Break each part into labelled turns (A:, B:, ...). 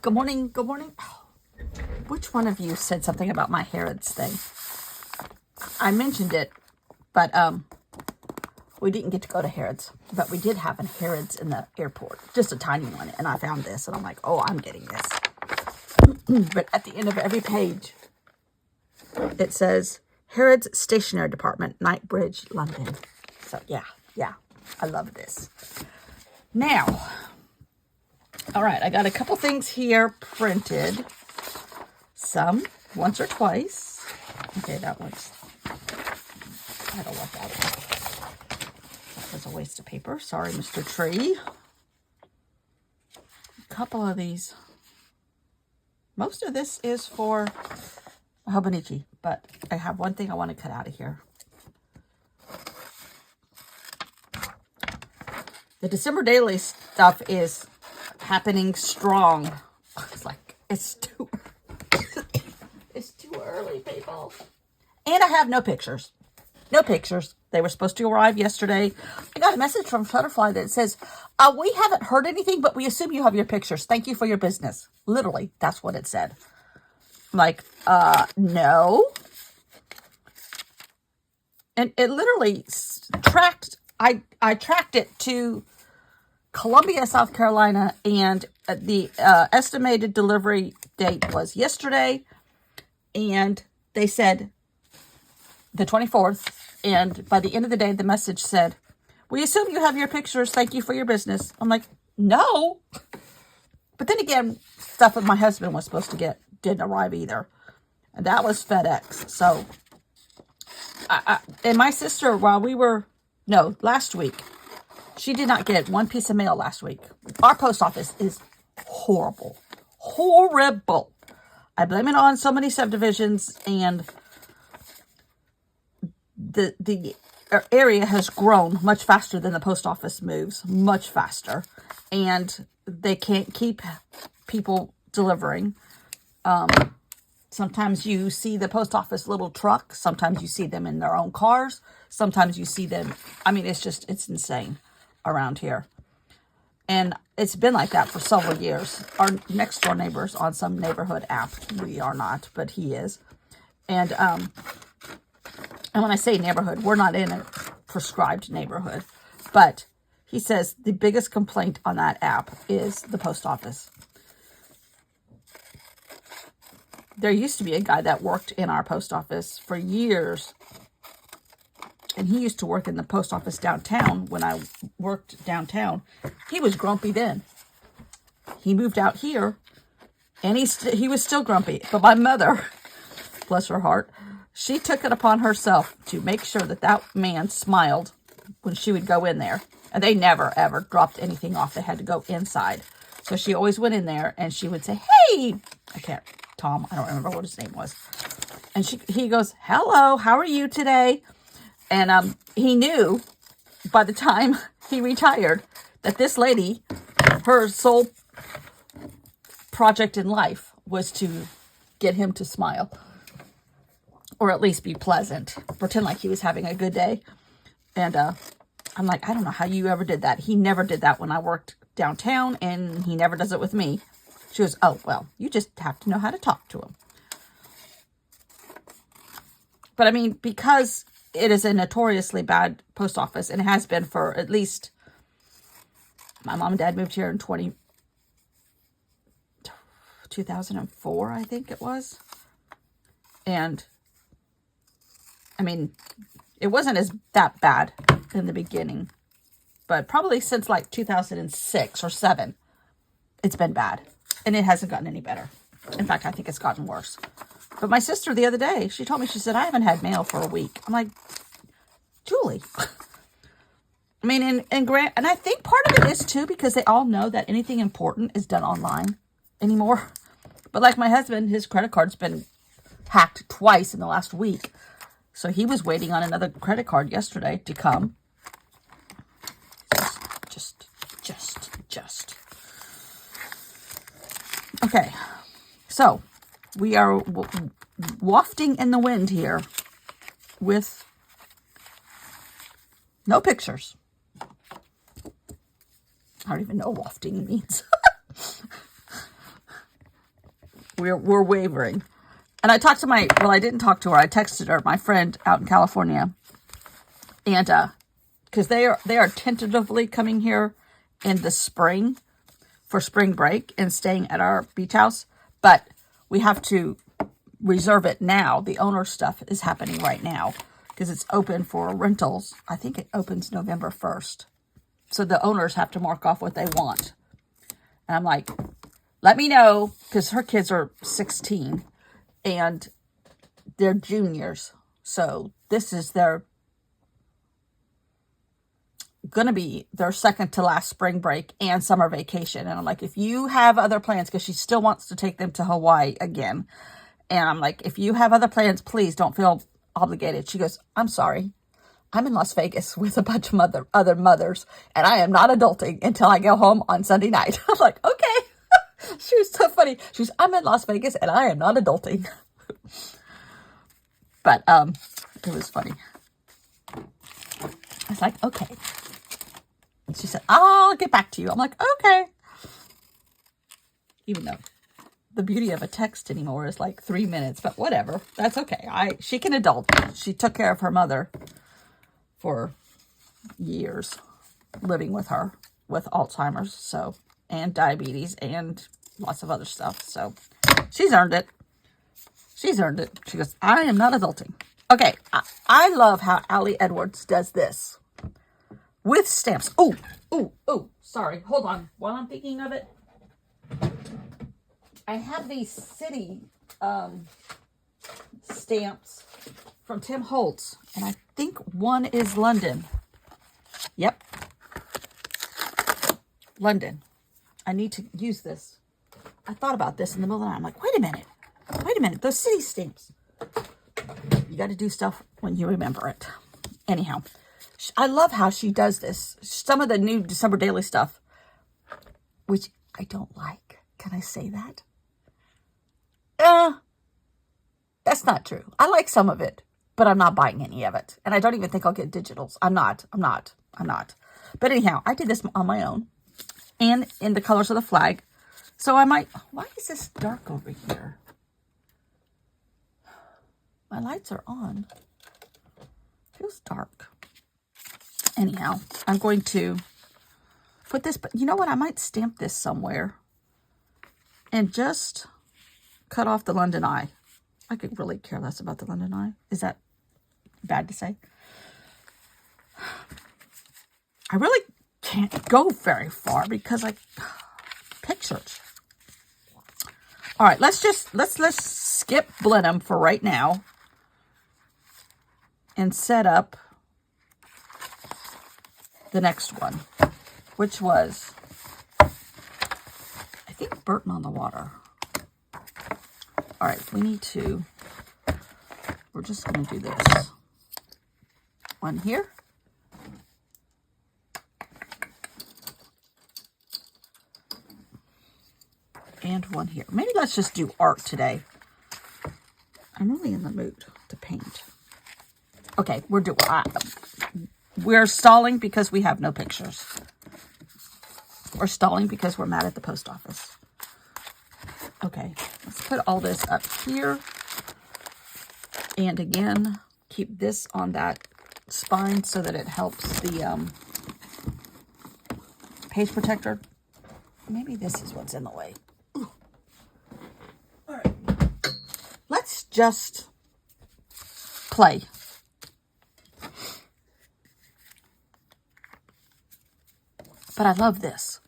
A: Good morning. Good morning. Oh, which one of you said something about my Harrods thing? I mentioned it, but we didn't get to go to Harrods, but we did have a Harrods in the airport, just a tiny one, and I found this, and I'm like, oh, I'm getting this. But at the end of every page, it says Harrods Stationery Department, Knightsbridge, London. So yeah, I love this. Now, all right, I got a couple things here printed. Some once or twice. Okay, that one's, I don't want that one. That was a waste of paper. Sorry, Mr. Tree. A couple of these. Most of this is for Hobonichi, but I have one thing I want to cut out of here. The December daily stuff is happening strong. It's like, it's too early, people. And I have no pictures. No pictures. They were supposed to arrive yesterday. I got a message from Shutterfly that says, we haven't heard anything, but we assume you have your pictures. Thank you for your business. Literally, that's what it said. I'm like, no. And it literally tracked, I tracked it to Columbia, South Carolina, and the estimated delivery date was yesterday. And they said the 24th. And by the end of the day, the message said, we assume you have your pictures. Thank you for your business. I'm like, no. But then again, stuff that my husband was supposed to get didn't arrive either. And that was FedEx. So, and my sister, last week, she did not get one piece of mail last week. Our post office is horrible. Horrible. I blame it on so many subdivisions, and the area has grown much faster than the post office moves, much faster, and they can't keep people delivering. Sometimes you see the post office little truck, sometimes you see them in their own cars, sometimes you see them, it's insane around here. And it's been like that for several years. Our next door neighbor's on some neighborhood app. We are not, but he is. And when I say neighborhood, we're not in a prescribed neighborhood. But he says the biggest complaint on that app is the post office. There used to be a guy that worked in our post office for years. And he used to work in the post office downtown when I worked downtown. He was grumpy then. He moved out here, and he was still grumpy. But my mother, bless her heart, she took it upon herself to make sure that man smiled when she would go in there. And they never, ever dropped anything off. They had to go inside. So she always went in there, and she would say, hey, Tom, I don't remember what his name was. And he goes, hello, how are you today? And he knew by the time he retired that this lady, her sole project in life was to get him to smile. Or at least be pleasant. Pretend like he was having a good day. And I'm like, I don't know how you ever did that. He never did that when I worked downtown, and he never does it with me. She goes, oh, well, you just have to know how to talk to him. But because it is a notoriously bad post office, and it has been for at least, my mom and dad moved here in 2004, I think it was. And it wasn't that bad in the beginning, but probably since like 2006 or 7, it's been bad, and it hasn't gotten any better. In fact, I think it's gotten worse. But my sister the other day, she told me, she said, I haven't had mail for a week. I'm like, Julie. And I think part of it is too, because they all know that anything important is done online anymore. But like my husband, his credit card's been hacked twice in the last week. So he was waiting on another credit card yesterday to come. Just. Okay. So we are wafting in the wind here with no pictures. I don't even know what wafting means. We're wavering. And I talked to I didn't talk to her. I texted her, my friend out in California. And, because they are tentatively coming here in the spring for spring break and staying at our beach house. But we have to reserve it now. The owner stuff is happening right now because it's open for rentals. I think it opens November 1st. So the owners have to mark off what they want. And I'm like, let me know, because her kids are 16 and they're juniors. So this is going to be their second to last spring break and summer vacation. And I'm like, if you have other plans, because she still wants to take them to Hawaii again. And I'm like, if you have other plans, please don't feel obligated. She goes, I'm sorry. I'm in Las Vegas with a bunch of other mothers, and I am not adulting until I go home on Sunday night. I'm like, okay. She was so funny. She was, I'm in Las Vegas and I am not adulting. But it was funny. I was like, okay. And she said, I'll get back to you. I'm like, okay. Even though the beauty of a text anymore is like 3 minutes, but whatever. That's okay. She can adult. She took care of her mother for years, living with her with Alzheimer's, and diabetes and lots of other stuff. So she's earned it. She's earned it. She goes, I am not adulting. Okay. I love how Allie Edwards does this with stamps. Oh, sorry. Hold on. While I'm thinking of it, I have these city stamps from Tim Holtz, and I think one is London. Yep. London. I need to use this. I thought about this in the middle of the night. I'm like, wait a minute. Those city stamps. You got to do stuff when you remember it. Anyhow, I love how she does this. Some of the new December Daily stuff, which I don't like. Can I say that? That's not true. I like some of it, but I'm not buying any of it. And I don't even think I'll get digitals. I'm not. But anyhow, I did this on my own and in the colors of the flag. So I might, why is this dark over here? My lights are on. Feels dark. Anyhow, I'm going to put this, but you know what? I might stamp this somewhere and just cut off the London Eye. I could really care less about the London Eye. Is that bad to say? I really can't go very far because pictures. All right, let's skip Blenheim for right now and set up the next one, which was, I think, Burton on the Water. All right, we're just going to do this one here. And one here. Maybe let's just do art today. I'm really in the mood to paint. Okay, we're stalling because we have no pictures. We're stalling because we're mad at the post office. Okay, let's put all this up here. And again, keep this on that spine so that it helps the page protector. Maybe this is what's in the way. All right. Let's just play. But I love this.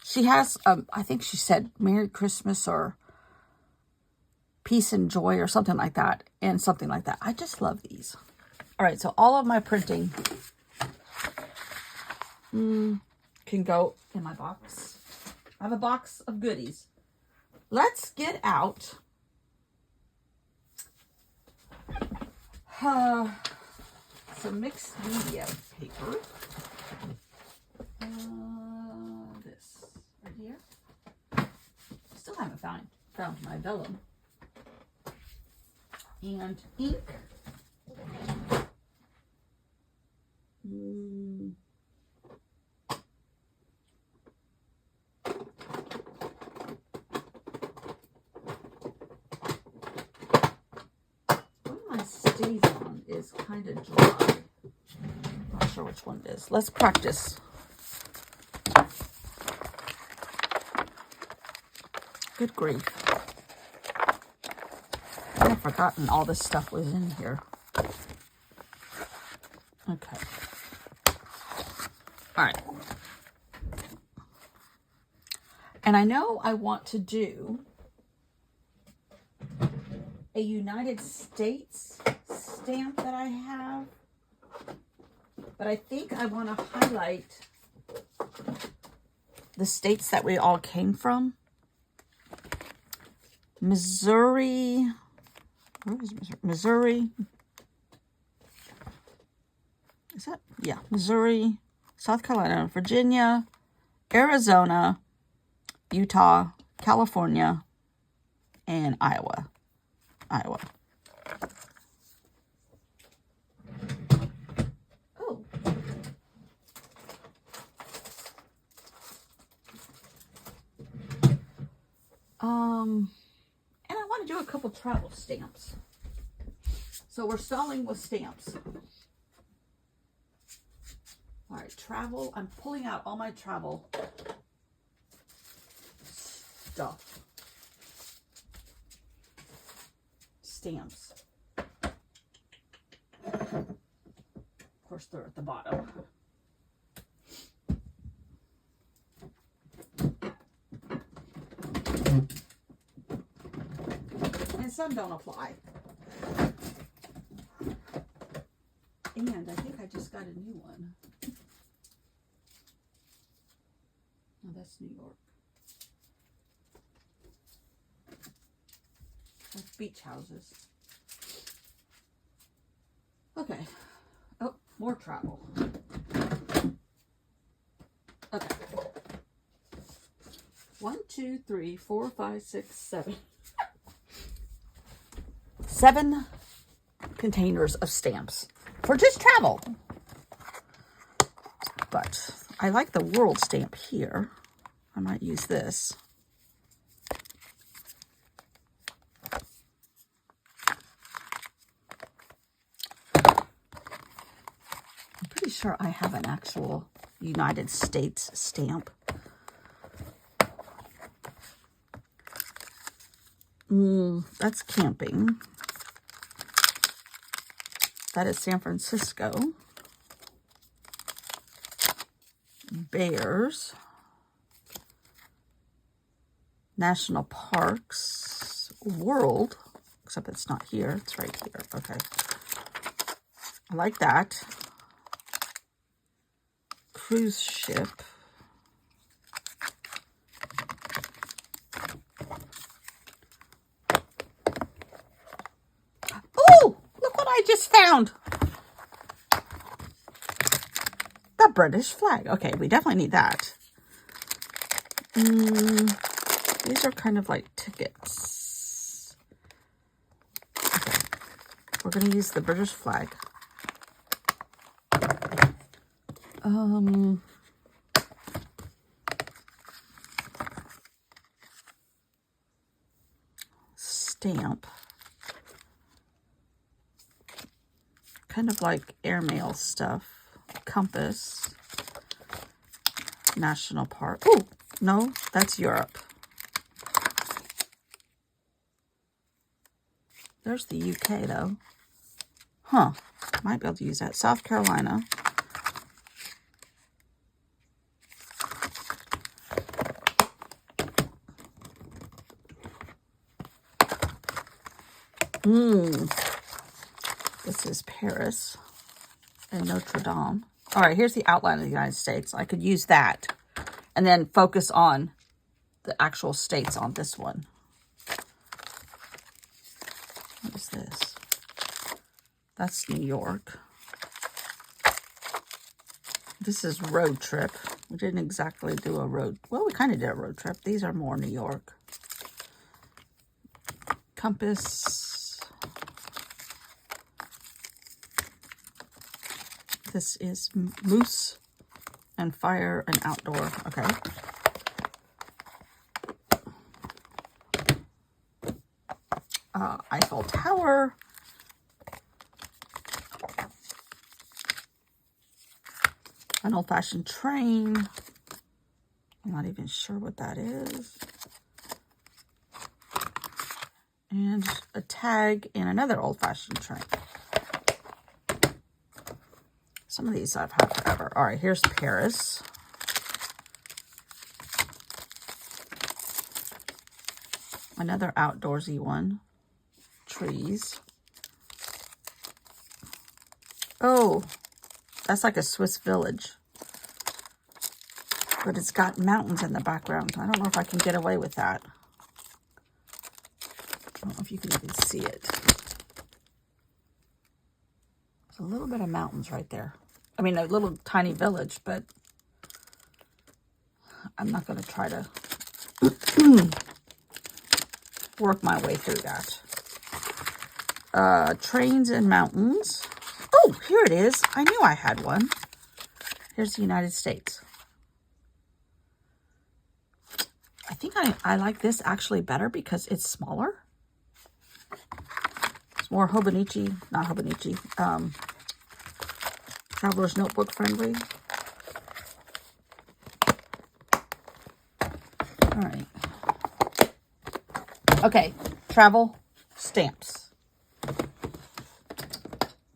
A: She has, I think she said Merry Christmas or Peace and Joy or something like that. And something like that. I just love these. All right, so all of my printing can go in my box. I have a box of goodies. Let's get out some mixed media paper. This right here. Still haven't found my vellum. And ink. these on is kind of dry. Not sure which one it is. Let's practice. Good grief. I've forgotten all this stuff was in here. Okay. All right. And I know I want to do a United States stamp that I have, but I think I want to highlight the states that we all came from. Missouri. Where was Missouri? Missouri. Is that? Yeah. Missouri, South Carolina, Virginia, Arizona, Utah, California, and Iowa. Oh. And I want to do a couple travel stamps. So we're stalling with stamps. All right, travel. I'm pulling out all my travel stuff. Stamps. Of course, they're at the bottom. And some don't apply. And I think I just got a new one. Oh, that's New York. That's beach houses. Okay. Oh, more travel. Okay. 1, 2, 3, 4, 5, 6, 7. 7 containers of stamps for just travel. But I like the world stamp here. I might use this. I'm pretty sure I have an actual United States stamp. That's camping. That is San Francisco. Bears. National Parks. World. Except it's not here. It's right here. Okay. I like that. Cruise ship. Oh, look what I just found. The British flag. Okay, we definitely need that. These are kind of like tickets. Okay. We're going to use the British flag. Stamp. Kind of like airmail stuff. Compass. National Park. Oh, no, that's Europe. There's the UK, though. Huh. Might be able to use that. South Carolina. This is Paris and Notre Dame. All right, here's the outline of the United States. I could use that and then focus on the actual states on this one. What is this? That's New York. This is road trip. We didn't exactly do a road. Well, we kind of did a road trip. These are more New York. Compass. This is moose and fire and outdoor. Okay. Eiffel Tower. An old-fashioned train. I'm not even sure what that is. And a tag in another old-fashioned train. Some of these I've had forever. All right, here's Paris. Another outdoorsy one. Trees. Oh, that's like a Swiss village. But it's got mountains in the background. I don't know if I can get away with that. I don't know if you can even see it. There's a little bit of mountains right there. I mean, a little tiny village, but I'm not going to try to work my way through that. Trains and mountains. Oh, here it is. I knew I had one. Here's the United States. I think I like this actually better because it's smaller. It's more Hobonichi, not Hobonichi, Traveler's Notebook friendly. All right. Okay, travel stamps.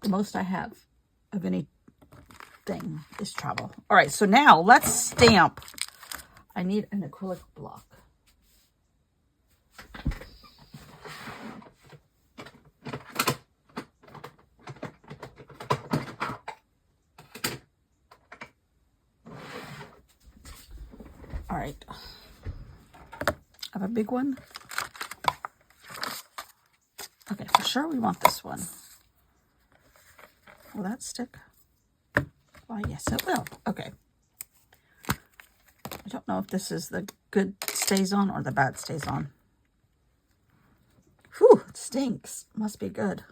A: The most I have of anything is travel. All right, so now let's stamp. I need an acrylic block. All right. I have a big one. Okay, for sure we want this one. Will that stick? Why, yes, it will. Okay. I don't know if this is the good stays on or the bad stays on. Whew, it stinks. Must be good.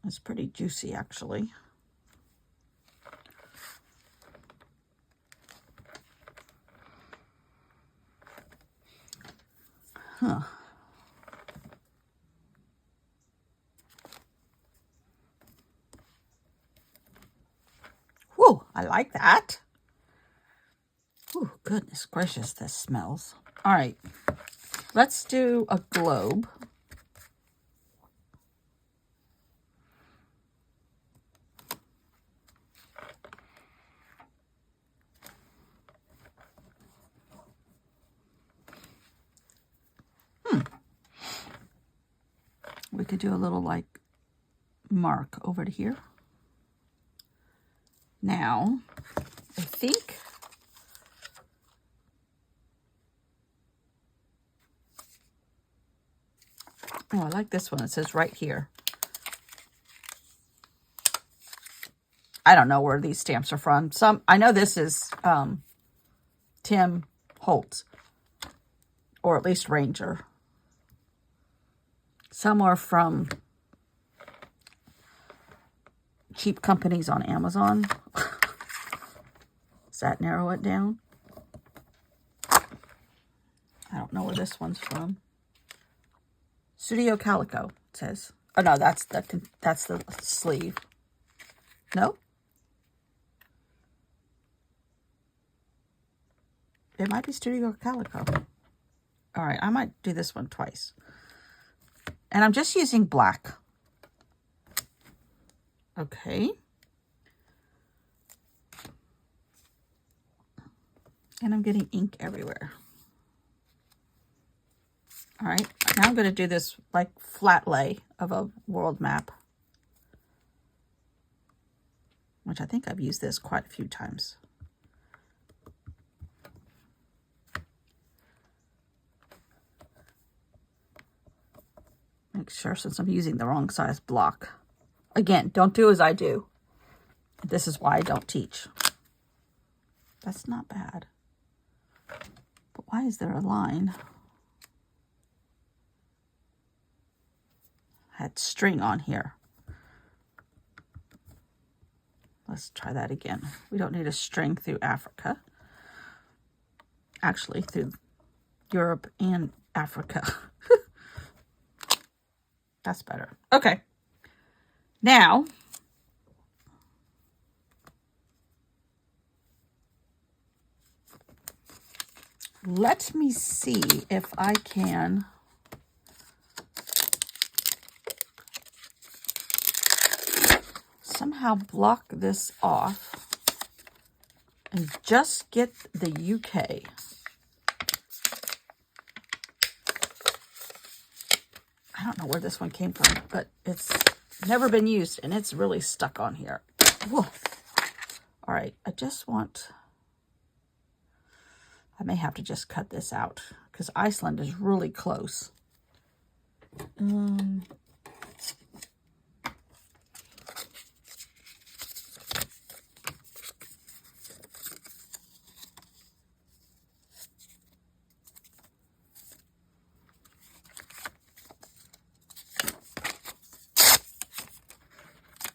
A: It's pretty juicy, actually. Huh. Whoa, I like that. Oh, goodness gracious, this smells. All right, let's do a globe. We could do a little like mark over to here. Now, I think oh, I like this one. It says right here. I don't know where these stamps are from. I know this is Tim Holtz, or at least Ranger. Some are from cheap companies on Amazon. Does that narrow it down? I don't know where this one's from. Studio Calico, it says. Oh no, that's the sleeve. No? It might be Studio Calico. All right, I might do this one twice. And I'm just using black. Okay. And I'm getting ink everywhere. All right, now I'm going to do this like flat lay of a world map, which I think I've used this quite a few times. Make sure, since I'm using the wrong size block. Again, don't do as I do. This is why I don't teach. That's not bad. But why is there a line? Had string on here. Let's try that again. We don't need a string through Africa. Actually, through Europe and Africa. That's better. Okay. Now, let me see if I can somehow block this off and just get the UK. I don't know where this one came from, but it's never been used and it's really stuck on here. Whoa. All right, I may have to just cut this out because Iceland is really close.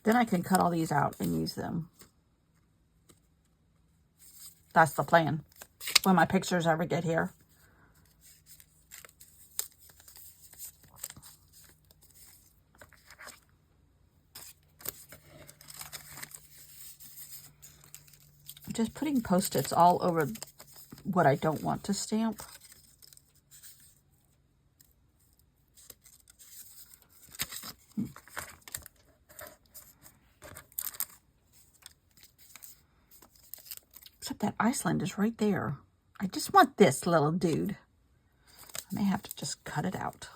A: Then I can cut all these out and use them. That's the plan when my pictures ever get here. I'm just putting Post-its all over what I don't want to stamp. Except that Iceland is right there. I just want this little dude. I may have to just cut it out.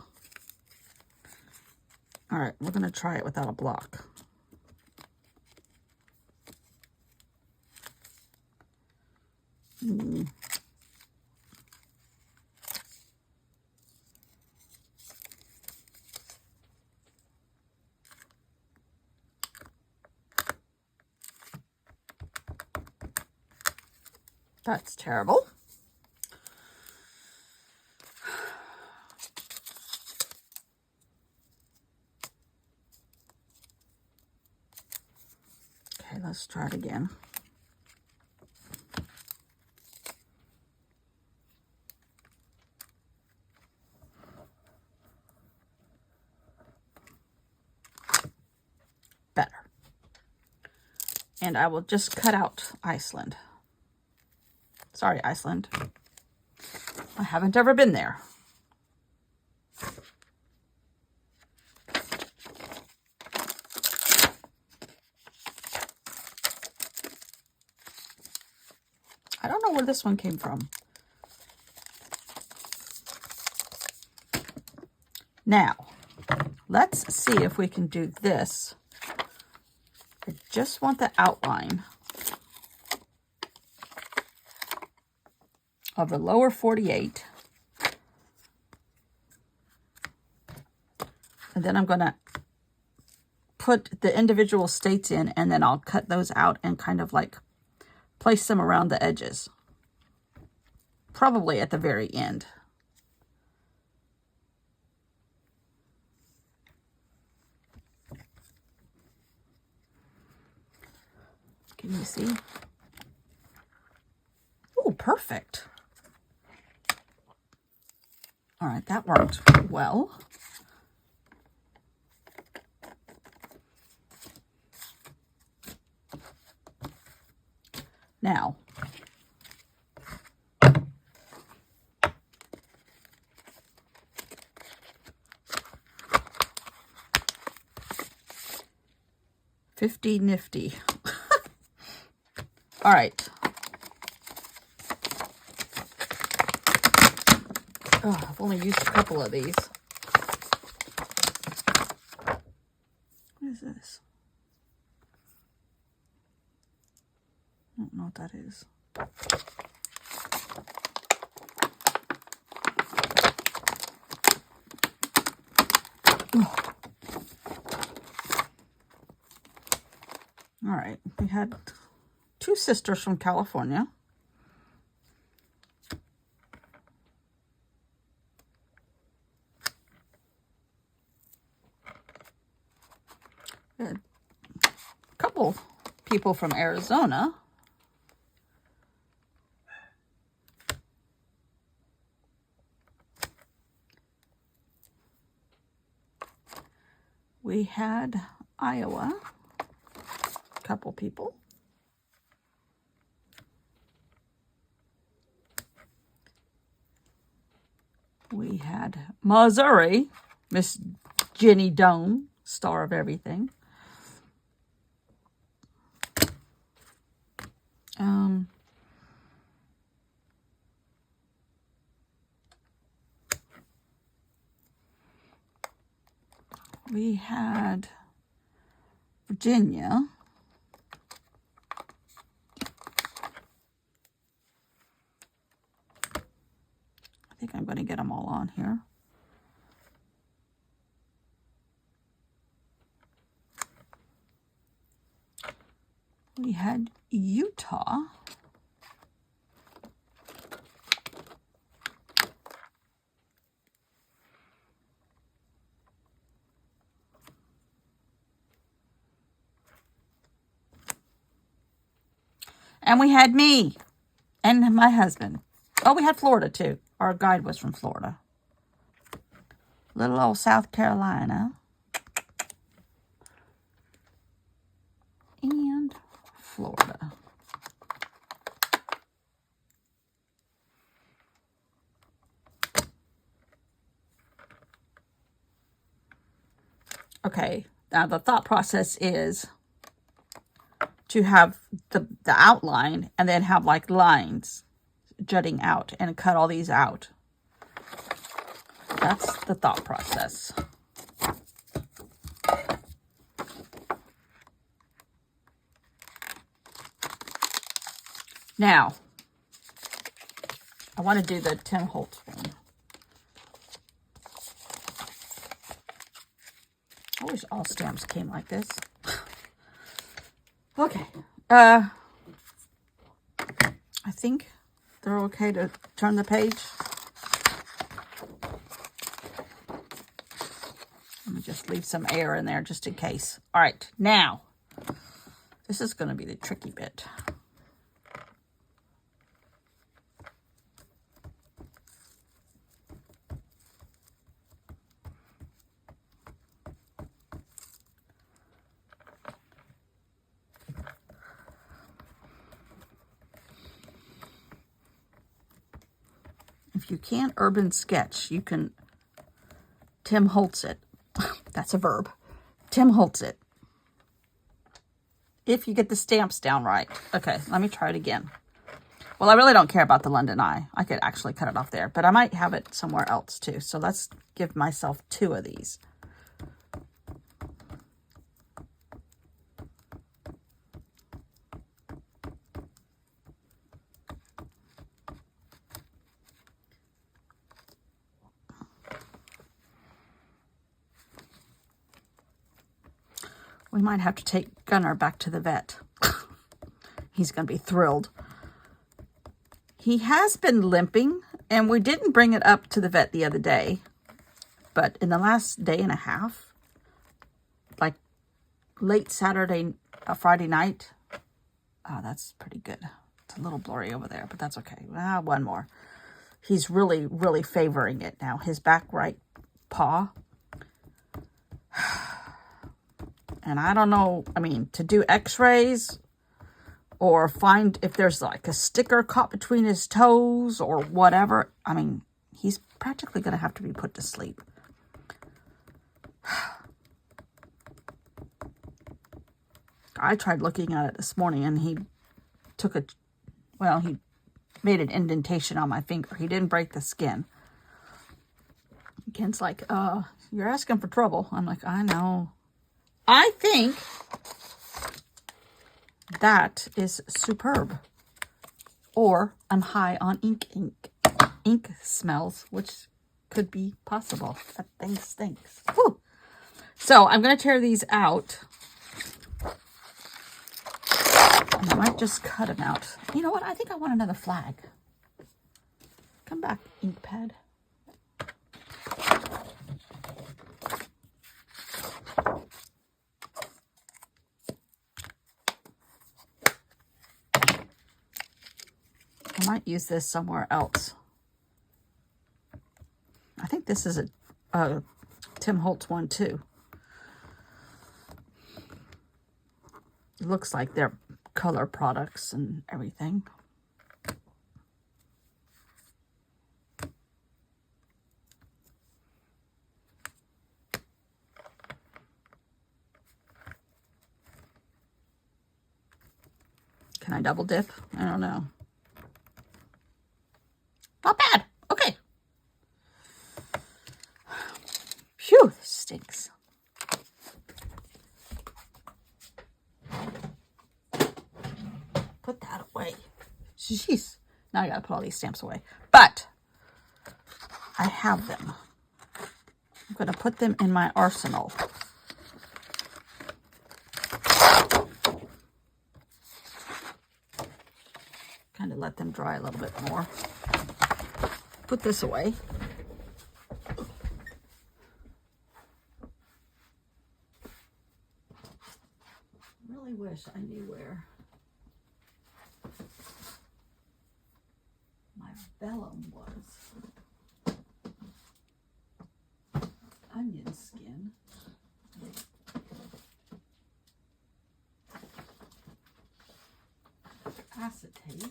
A: All right, we're going to try it without a block. That's terrible. Okay, let's try it again. Better. And I will just cut out Iceland. Sorry, Iceland. I haven't ever been there. I don't know where this one came from. Now, let's see if we can do this. I just want the outline of the lower 48. And then I'm going to put the individual states in, and then I'll cut those out and kind of like place them around the edges. Probably at the very end. Can you see? Oh, perfect. All right, that worked well. Now, $50 nifty. All right. Oh, I've only used a couple of these. What is this? I don't know what that is. All right, we had two sisters from California. We had a couple people from Arizona. We had Iowa, a couple people. We had Missouri, Miss Jenny Doan, star of everything. We had Virginia. I think I'm going to get them all on here. We had Utah. And we had me and my husband. Oh, we had Florida too. Our guide was from Florida. Little old South Carolina. And Florida. Okay, now the thought process is to have the outline and then have like lines jutting out and cut all these out. That's the thought process. Now, I want to do the Tim Holtz one. I wish all stamps came like this. Okay. I think they're okay to turn the page. Let me just leave some air in there just in case. All right, now, this is going to be the tricky bit. If you can't urban sketch, you can Tim Holtz it. That's a verb. Tim Holtz it. If you get the stamps down right. Okay, let me try it again. Well, I really don't care about the London Eye. I could actually cut it off there, but I might have it somewhere else too. So let's give myself 2 of these. We might have to take Gunnar back to the vet. He's going to be thrilled. He has been limping, and we didn't bring it up to the vet the other day. But in the last day and a half, like late Saturday, Friday night, oh, that's pretty good. It's a little blurry over there, but that's okay. One more. He's really, really favoring it now. His back right paw. And I don't know, I mean, to do x-rays or find if there's like a sticker caught between his toes or whatever. I mean, he's practically going to have to be put to sleep. I tried looking at it this morning and he took he made an indentation on my finger. He didn't break the skin. Ken's like, you're asking for trouble. I'm like, I know. I think that is superb. Or I'm high on ink smells, which could be possible. That thing stinks. Whew. So I'm going to tear these out. And I might just cut them out. You know what? I think I want another flag. Come back, ink pad. I might use this somewhere else. I think this is a Tim Holtz one too. It looks like they're color products and everything. Can I double dip? I don't know. Not bad. Okay. Phew, this stinks. Put that away. Jeez. Now I gotta put all these stamps away. But I have them. I'm gonna put them in my arsenal. Kind of let them dry a little bit more. Put this away. Really wish I knew where my vellum was. Onion skin. Acetate.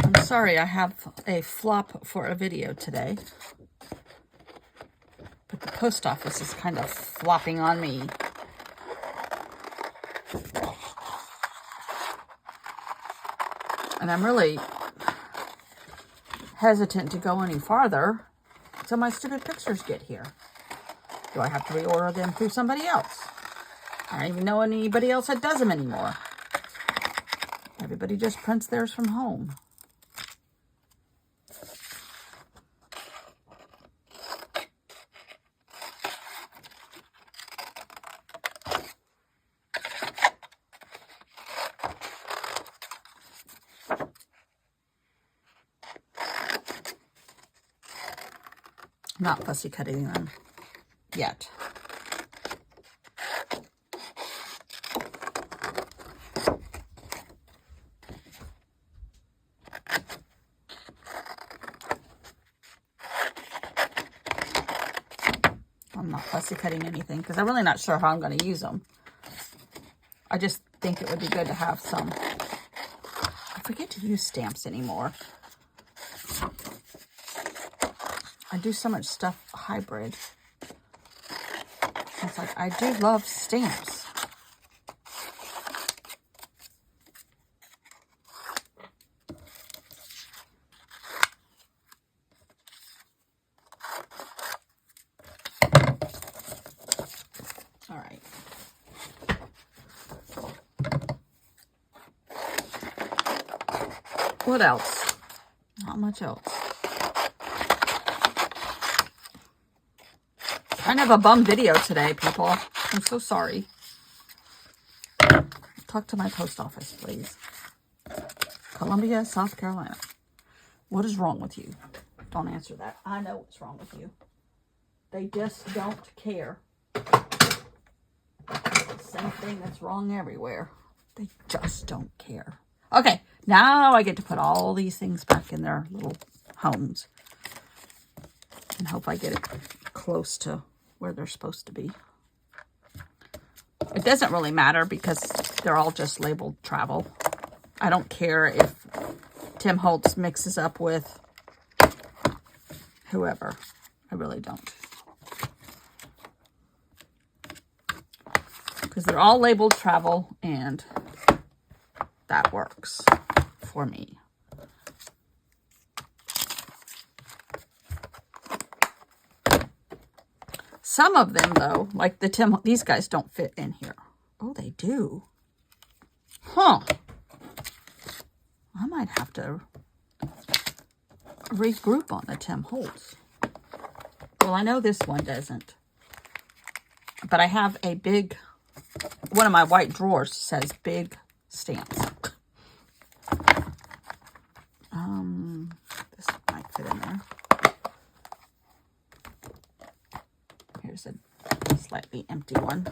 A: I'm sorry I have a flop for a video today, but the post office is kind of flopping on me. And I'm really hesitant to go any farther until my stupid pictures get here. Do I have to reorder them through somebody else? I don't even know anybody else that does them anymore. Everybody just prints theirs from home. Not fussy cutting them yet. I'm not fussy cutting anything because I'm really not sure how I'm going to use them. I just think it would be good to have some. I forget to use stamps anymore. I do so much stuff hybrid. It's like, I do love stamps. All right. What else? Not much else. Kind of a bum video today, people. I'm so sorry. Talk to my post office, please. Columbia, South Carolina. What is wrong with you? Don't answer that. I know what's wrong with you. They just don't care. Same thing that's wrong everywhere. They just don't care. Okay, now I get to put all these things back in their little homes. And hope I get it close to where they're supposed to be. It doesn't really matter because they're all just labeled travel. I don't care if Tim Holtz mixes up with whoever. I really don't. Because they're all labeled travel and that works for me. Some of them, though, like the these guys don't fit in here. Oh, they do. Huh. I might have to regroup on the Tim Holtz. Well, I know this one doesn't. But I have a big, one of my white drawers says big stamps. This might fit in there. Here's a slightly empty one.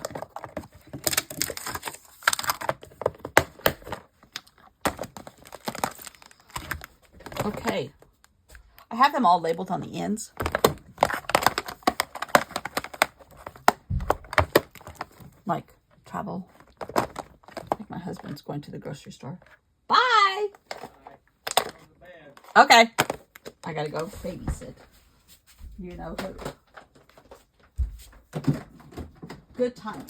A: Okay. I have them all labeled on the ends. Like travel. Like my husband's going to the grocery store. Bye. Okay. I gotta go babysit. You know who. Good timing.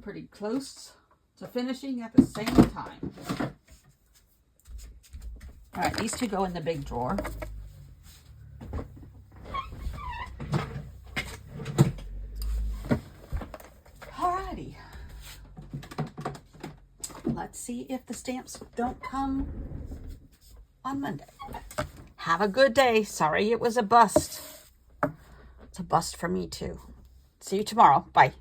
A: Pretty close to finishing at the same time. All right, these two go in the big drawer. Alrighty. Let's see if the stamps don't come on Monday. Have a good day. Sorry it was a bust. It's a bust for me too. See you tomorrow. Bye.